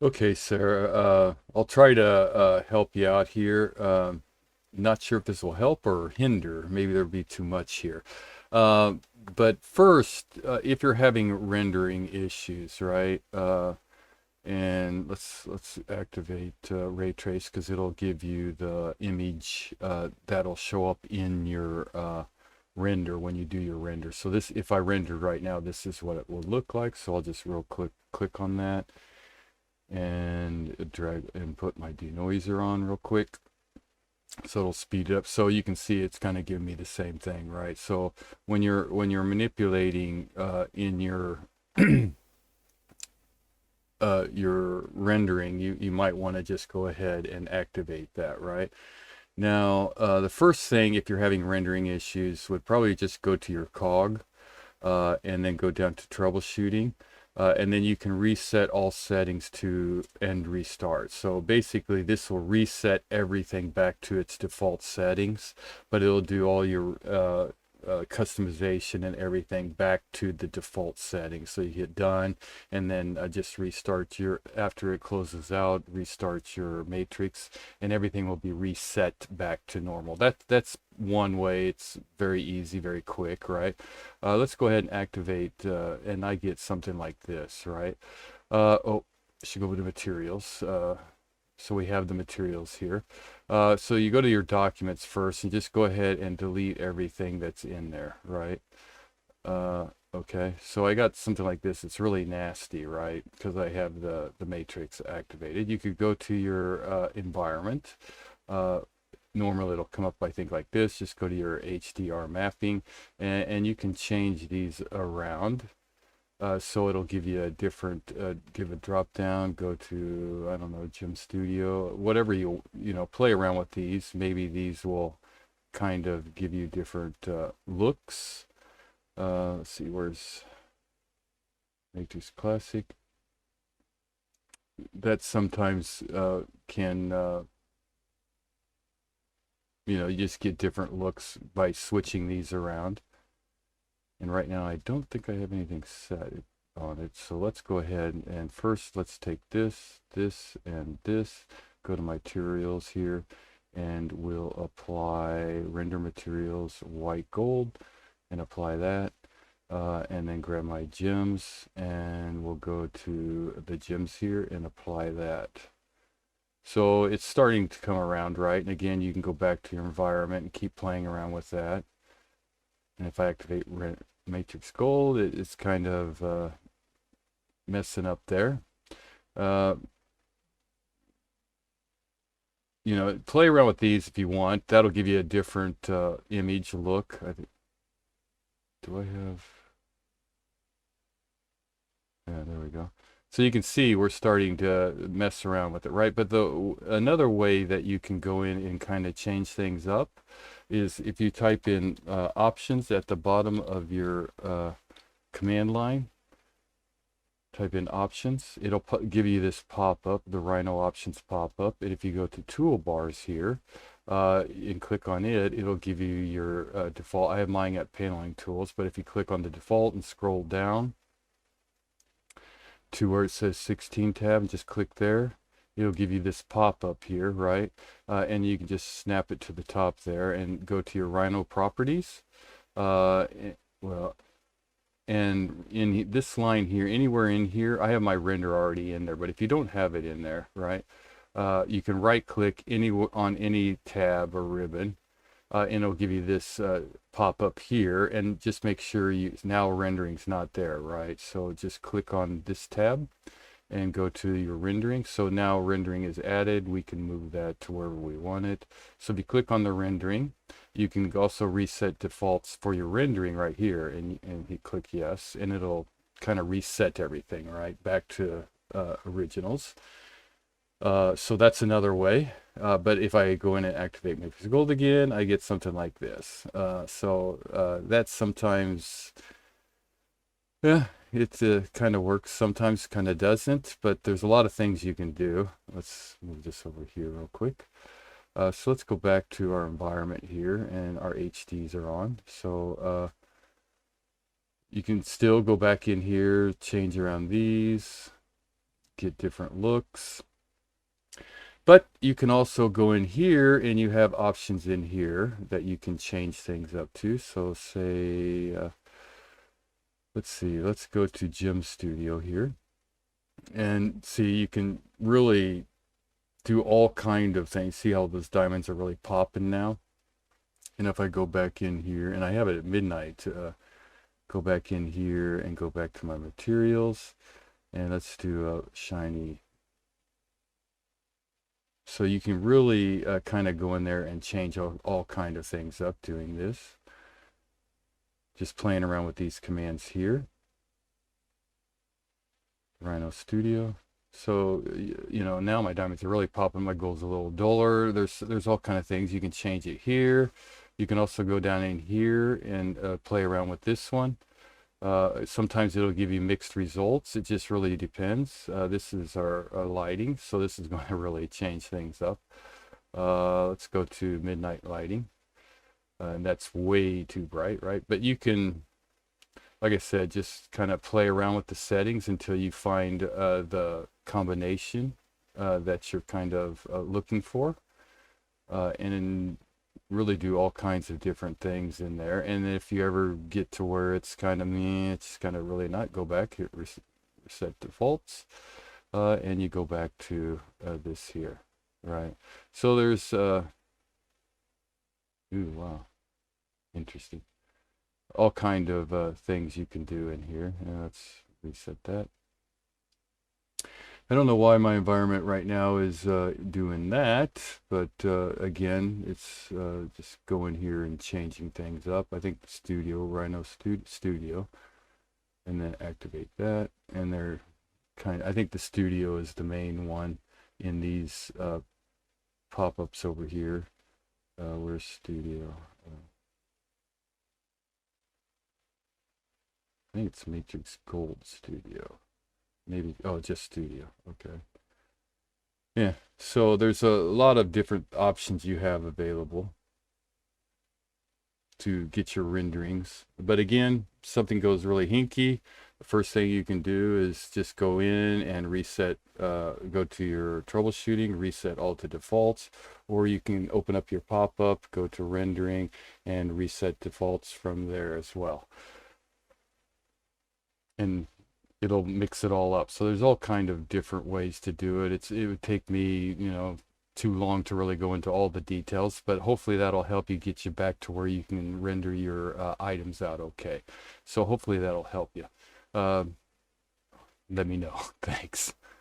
Okay, Sarah, I'll try to help you out here. Not sure if this will help or hinder. Maybe there'll be too much here. Uh, but first, if you're having rendering issues, right? And let's activate ray trace because it'll give you the image that'll show up in your render when you do your render. So this, if I rendered right now, this is what it will look like. So I'll just real click on that and drag and put my denoiser on real quick so it'll speed it up. So you can see it's kind of giving me the same thing, right? So when you're manipulating in your rendering, you might want to just go ahead and activate that, right? Now the first thing, if you're having rendering issues, would probably just go to your cog and then go down to troubleshooting. And then you can reset all settings to and restart. So basically this will reset everything back to its default settings, but it'll do all your customization and everything back to the default settings. So you hit done and then just restart your, after it closes out, restart your matrix and everything will be reset back to normal. That's one way. It's very easy, very quick, right? Let's go ahead and activate, and I get something like this, right? Oh, I should go to materials. So we have the materials here. So you go to your documents first and just go ahead and delete everything that's in there, right? Okay, so I got something like this. It's really nasty, right? Because I have the matrix activated. You could go to your environment. Uh, Normally it'll come up, I think, like this. Just go to your HDR mapping and you can change these around. So it'll give you a different, give a drop down, go to, I don't know, Gym Studio, whatever play around with these. Maybe these will kind of give you different looks. Let's see, where's Matrix Classic? That sometimes can, you just get different looks by switching these around. And right now I don't think I have anything set on it. So let's go ahead and first let's take this, and this, go to materials here, and we'll apply render materials white gold and apply that. And then grab my gems and we'll go to the gems here and apply that. So it's starting to come around, right? And again, you can go back to your environment and keep playing around with that. And if I activate matrix gold, it's kind of messing up there. Uh, Play around with these if you want. That'll give you a different image look. Do I have? Yeah, there we go. So you can see we're starting to mess around with it, right? But another way that you can go in and kind of change things up is if you type in options at the bottom of your command line, type in options, it'll give you this pop-up, the Rhino options pop-up. And if you go to toolbars here and click on it, it'll give you your default. I have mine at paneling tools, but if you click on the default and scroll down to where it says 16 tab and just click there, it'll give you this pop-up here, right? And you can just snap it to the top there and go to your Rhino properties. Well, and in this line here, anywhere in here, I have my render already in there, but if you don't have it in there, right, you can right click on any tab or ribbon, and it'll give you this pop up here, and just make sure now rendering's not there, right? So just click on this tab and go to your rendering. So now rendering is added. We can move that to wherever we want it. So if you click on the rendering, you can also reset defaults for your rendering right here, and you click yes, and it'll kind of reset everything right back to originals. So that's another way. But if I go in and activate Matrix Gold again, I get something like this. That's sometimes, yeah, it kind of works. Sometimes kind of doesn't, but there's a lot of things you can do. Let's move this over here real quick. So let's go back to our environment here, and our HDs are on. So you can still go back in here, change around these, get different looks. But you can also go in here and you have options in here that you can change things up to. So say, let's see, let's go to Gem Studio here. And see, you can really do all kind of things. See how those diamonds are really popping now? And if I go back in here, and I have it at midnight, go back in here and go back to my materials. And let's do a shiny. So you can really kind of go in there and change all kind of things up doing this. Just playing around with these commands here. Rhino Studio. So, you know, now my diamonds are really popping. My gold's a little duller. There's all kind of things. You can change it here. You can also go down in here and play around with this one. Sometimes it'll give you mixed results. It just really depends. This is our lighting, so this is going to really change things up. Let's go to midnight lighting. And that's way too bright, right? But you can, like I said, just kind of play around with the settings until you find the combination that you're kind of looking for. And really do all kinds of different things in there. And if you ever get to where it's kind of meh, it's kind of really not, go back, hit reset defaults, and you go back to this here, right? So there's ooh, wow, interesting, all kind of things you can do in here. Let's reset that. I don't know why my environment right now is doing that, but again, it's just going here and changing things up. I think the studio, Rhino Studio, and then activate that. And they're I think the studio is the main one in these pop-ups over here. Where's studio? I think it's Matrix Gold Studio. Maybe, oh, just studio. Okay. Yeah, so there's a lot of different options you have available to get your renderings. But again, something goes really hinky, the first thing you can do is just go in and reset, go to your troubleshooting, reset all to defaults, or you can open up your pop-up, go to rendering, and reset defaults from there as well. And it'll mix it all up. So there's all kind of different ways to do it. It would take me, you know, too long to really go into all the details, but hopefully that'll help you get you back to where you can render your items out okay. So hopefully that'll help you. Let me know. Thanks.